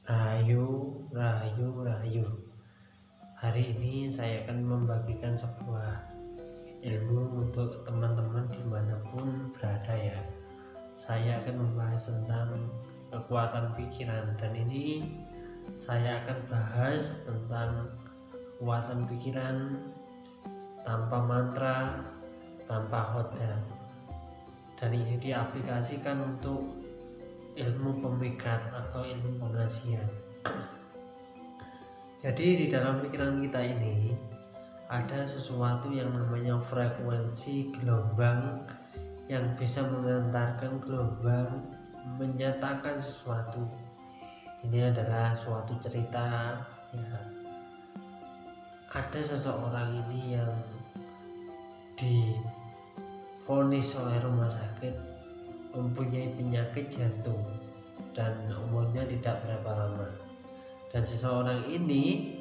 Rahayu, rahayu, rahayu. Hari ini saya akan membagikan sebuah ilmu untuk teman-teman dimanapun berada ya. Saya akan membahas tentang kekuatan pikiran, dan ini saya akan bahas tentang kekuatan pikiran tanpa mantra, tanpa hodam. Dan ini diaplikasikan untuk ilmu pemikat atau ilmu pengasihan. Jadi di dalam pikiran kita ini ada sesuatu yang namanya frekuensi gelombang yang bisa mengantarkan gelombang menyatakan sesuatu. Ini adalah suatu cerita ya. Ada seseorang ini yang divonis oleh rumah sakit mempunyai penyakit jantung dan umurnya tidak berapa lama, dan seseorang ini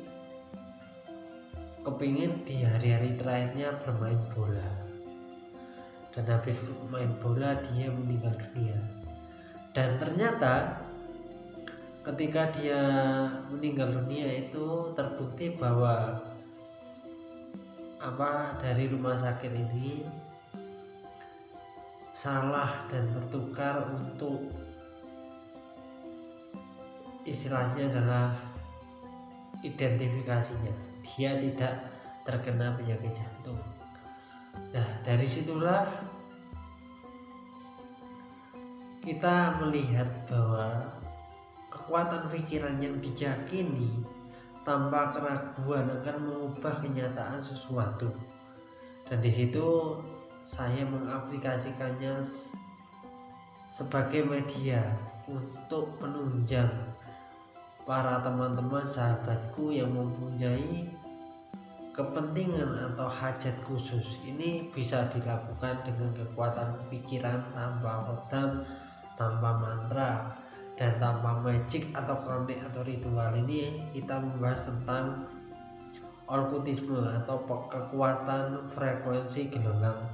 kepingin di hari-hari terakhirnya bermain bola, dan habis main bola dia meninggal dunia. Dan ternyata ketika dia meninggal dunia itu terbukti bahwa dari rumah sakit ini salah dan tertukar untuk istilahnya adalah identifikasinya. Dia tidak terkena penyakit jantung. Nah, dari situlah kita melihat bahwa kekuatan pikiran yang diyakini tanpa keraguan akan mengubah kenyataan sesuatu. Dan di situ saya mengaplikasikannya sebagai media untuk menunjang para teman-teman sahabatku yang mempunyai kepentingan atau hajat khusus. Ini bisa dilakukan dengan kekuatan pikiran tanpa hodam, tanpa mantra, dan tanpa magic atau kronik atau ritual. Ini kita membahas tentang okkultisme atau kekuatan frekuensi gelombang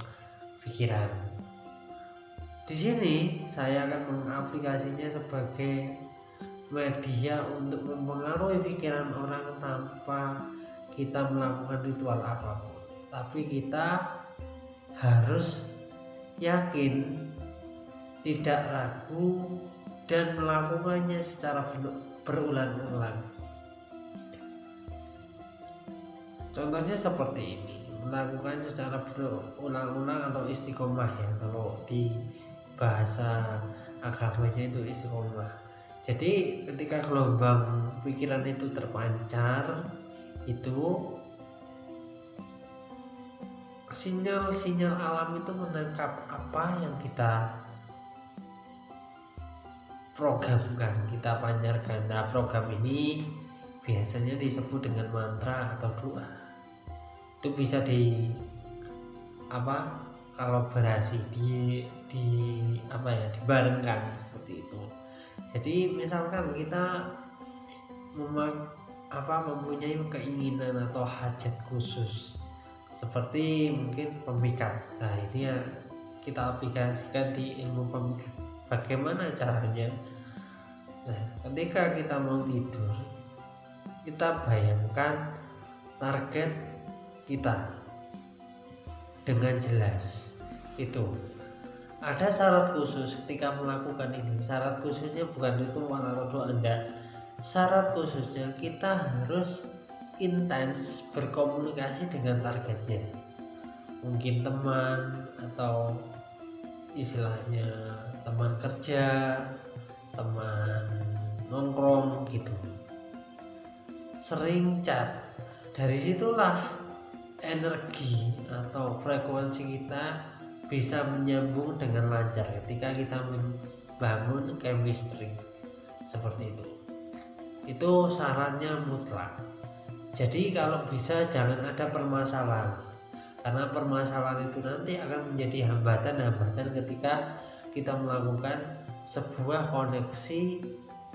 pikiran. Di sini saya akan mengaplikasinya sebagai media untuk mempengaruhi pikiran orang tanpa kita melakukan ritual apapun. Tapi kita harus yakin, tidak ragu, dan melakukannya secara berulang-ulang. Contohnya seperti ini, melakukan secara berulang-ulang atau istiqomah ya, kalau di bahasa agamanya itu istiqomah. Jadi ketika gelombang pikiran itu terpancar, itu sinyal-sinyal alam itu menangkap apa yang kita programkan, kita pancarkan. Nah, program ini biasanya disebut dengan mantra atau doa. Itu bisa kolaborasi dibarengkan seperti itu. Jadi misalkan kita mempunyai keinginan atau hajat khusus seperti mungkin pemikat. Nah, ini ya kita aplikasikan di ilmu pemikat. Bagaimana caranya? Nah, ketika kita mau tidur, kita bayangkan target kita dengan jelas. Itu ada syarat khusus ketika melakukan ini. Syarat khususnya bukan ritual atau doa, enggak. Syarat khususnya kita harus intens berkomunikasi dengan targetnya. Mungkin teman atau istilahnya teman kerja, teman nongkrong gitu. Sering chat. Dari situlah energi atau frekuensi kita bisa menyambung dengan lancar ketika kita membangun chemistry seperti itu. Itu syaratnya mutlak. Jadi kalau bisa jangan ada permasalahan, karena permasalahan itu nanti akan menjadi hambatan-hambatan ketika kita melakukan sebuah koneksi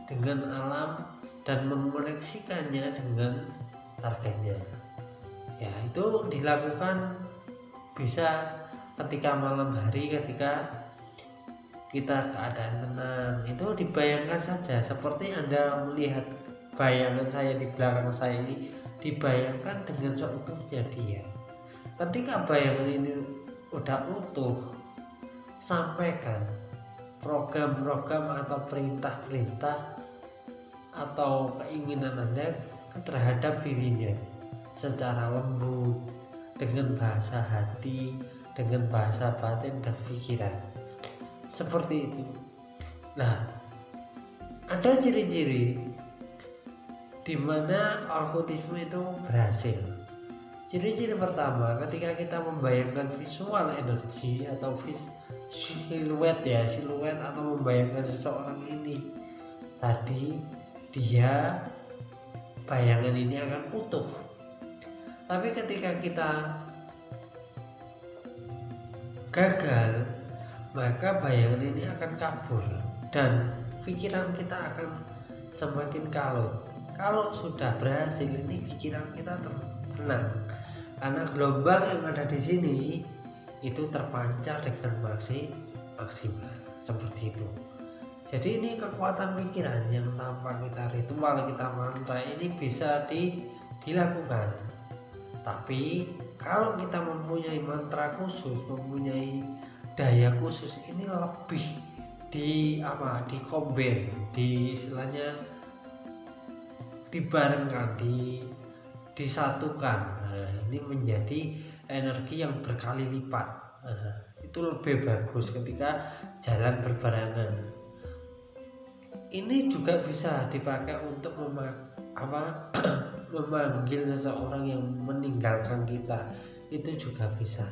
dengan alam dan mengoneksikannya dengan targetnya. Ya, itu dilakukan bisa ketika malam hari, ketika kita keadaan tenang, itu dibayangkan saja seperti Anda melihat bayangan saya di belakang saya ini, dibayangkan dengan seutuhnya dia. Ketika bayangan ini udah utuh, sampaikan program-program atau perintah-perintah atau keinginan Anda terhadap dirinya secara lembut, dengan bahasa hati, dengan bahasa batin dan pikiran, seperti itu. Nah, ada ciri-ciri di mana alkoholisme itu berhasil. Ciri-ciri pertama, ketika kita membayangkan visual energi atau siluet atau membayangkan seseorang ini tadi, dia bayangan ini akan utuh. Tapi ketika kita gagal, maka bayangan ini akan kabur dan pikiran kita akan semakin kalut. Kalau sudah berhasil, ini pikiran kita tenang karena gelombang yang ada di sini itu terpancar dengan maksimal, seperti itu. Jadi ini kekuatan pikiran yang tanpa kita ritual, kita mantra, ini bisa dilakukan. Tapi kalau kita mempunyai mantra khusus, mempunyai daya khusus, ini lebih dikombin, istilahnya dibarengkan, disatukan. Nah, ini menjadi energi yang berkali lipat. Itu lebih bagus ketika jalan berbarengan. Ini juga bisa dipakai untuk memanggil seseorang yang meninggalkan kita, itu juga bisa,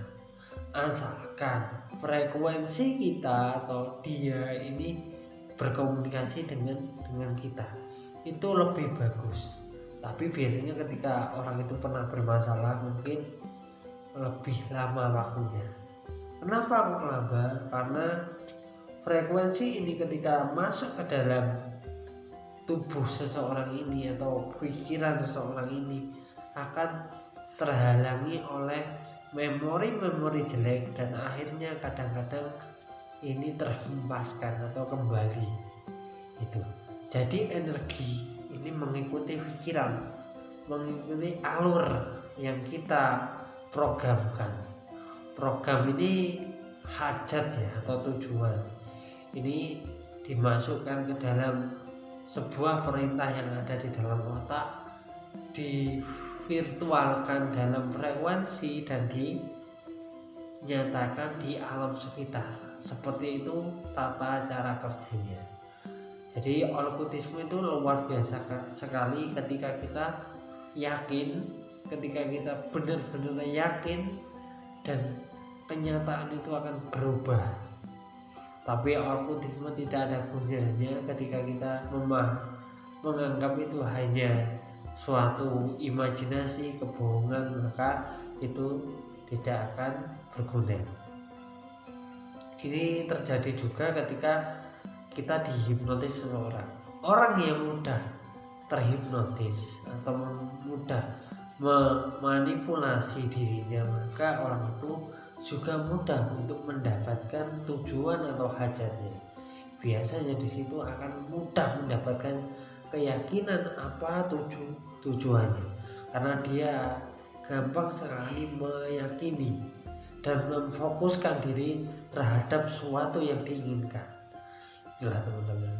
asalkan frekuensi kita atau dia ini berkomunikasi dengan kita, itu lebih bagus. Tapi biasanya ketika orang itu pernah bermasalah, mungkin lebih lama waktunya. Kenapa kok lama? Karena frekuensi ini ketika masuk ke dalam tubuh seseorang ini atau pikiran seseorang ini akan terhalangi oleh memori-memori jelek, dan akhirnya kadang-kadang ini terhempaskan atau kembali itu. Jadi energi ini mengikuti pikiran, mengikuti alur yang kita programkan. Program ini hajat ya, atau tujuan ini dimasukkan ke dalam sebuah perintah yang ada di dalam otak, divirtualkan dalam frekuensi dan dinyatakan di alam sekitar. Seperti itu tata cara kerjanya. Jadi alkoholisme itu luar biasa sekali ketika kita yakin, ketika kita benar-benar yakin, dan kenyataan itu akan berubah. Tapi alkoholisme tidak ada gunanya ketika kita menganggap itu hanya suatu imajinasi, kebohongan, maka itu tidak akan berguna. Ini terjadi juga ketika kita dihipnotis seseorang. Orang yang mudah terhipnotis atau mudah memanipulasi dirinya, maka orang itu juga mudah untuk mendapatkan tujuan atau hajatnya. Biasanya di situ akan mudah mendapatkan keyakinan apa tujuannya, karena dia gampang sekali meyakini dan memfokuskan diri terhadap sesuatu yang diinginkan. Itulah teman-teman.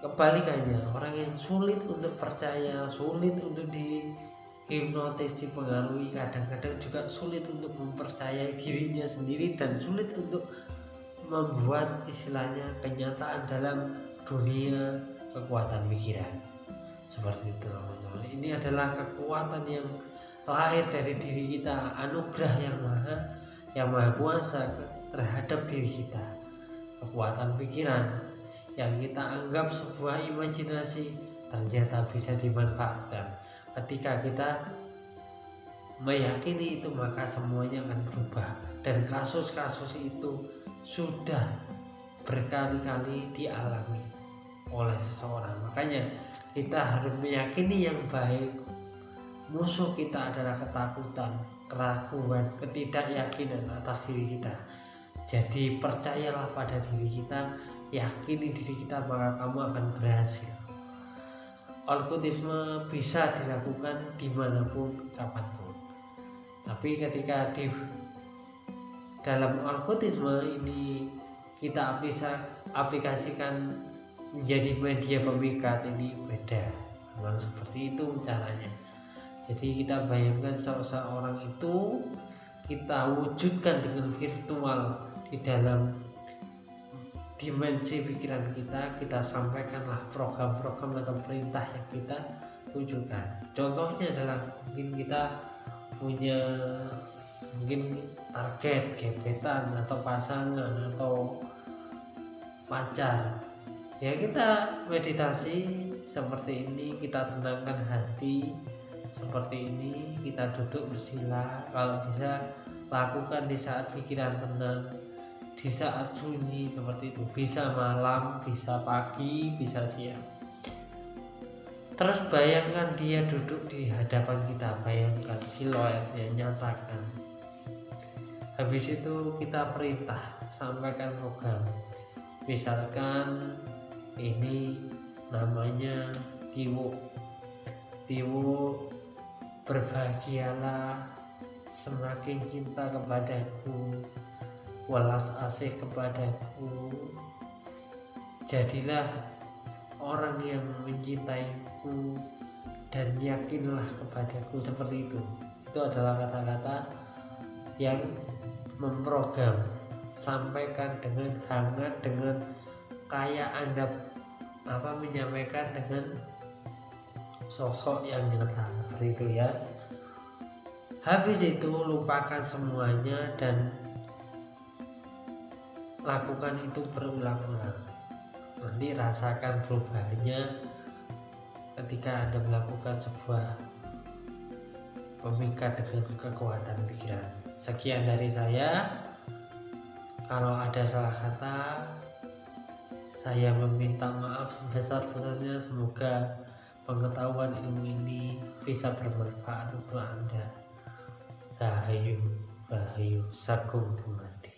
Kebalikannya, orang yang sulit untuk percaya, sulit untuk dihipnotis, dipengaruhi, kadang-kadang juga sulit untuk mempercayai dirinya sendiri dan sulit untuk membuat istilahnya kenyataan dalam dunia kekuatan pikiran. Seperti itu teman-teman. Ini adalah kekuatan yang lahir dari diri kita, anugerah yang maha kuasa terhadap diri kita. Kekuatan pikiran yang kita anggap sebuah imajinasi ternyata bisa dimanfaatkan. Ketika kita meyakini itu, maka semuanya akan berubah, dan kasus-kasus itu sudah berkali-kali dialami oleh seseorang. Makanya kita harus meyakini yang baik. Musuh kita adalah ketakutan, keraguan, ketidakyakinan atas diri kita. Jadi percayalah pada diri kita, yakini diri kita, maka kamu akan berhasil. Alkoholisme bisa dilakukan dimanapun, kapanpun. Tapi ketika di dalam alkoholisme ini kita bisa aplikasikan menjadi media pemikat, ini beda. Memang seperti itu caranya. Jadi kita bayangkan seorang itu kita wujudkan dengan virtual di dalam dimensi pikiran kita sampaikanlah program-program atau perintah yang kita tujukan. Contohnya adalah mungkin kita punya target gebetan atau pasangan atau pacar, ya kita meditasi seperti ini, kita tenangkan hati seperti ini, kita duduk bersila, kalau bisa lakukan di saat pikiran tenang, di saat sunyi seperti itu, bisa malam, bisa pagi, bisa siang. Terus bayangkan dia duduk di hadapan kita, bayangkan siluetnya, nyatakan. Habis itu kita perintah, sampaikan program. Misalkan ini namanya Tiwo. Berbahagialah, semakin cinta kepadaku, welas asih kepadaku, jadilah orang yang mencintaiku dan yakinlah kepadaku, seperti itu. Itu adalah kata-kata yang memprogram. Sampaikan dengan hangat, dengan kayak Anda menyampaikan dengan sosok yang nyata, seperti itu ya. Habis itu lupakan semuanya dan lakukan itu berulang-ulang. Nanti rasakan perubahannya ketika Anda melakukan sebuah pemikat dengan kekuatan pikiran. Sekian dari saya. Kalau ada salah kata, saya meminta maaf sebesar-besarnya. Semoga pengetahuan ilmu ini bisa bermanfaat untuk Anda. Rahayu, Rahayu, Sagung Dumadi.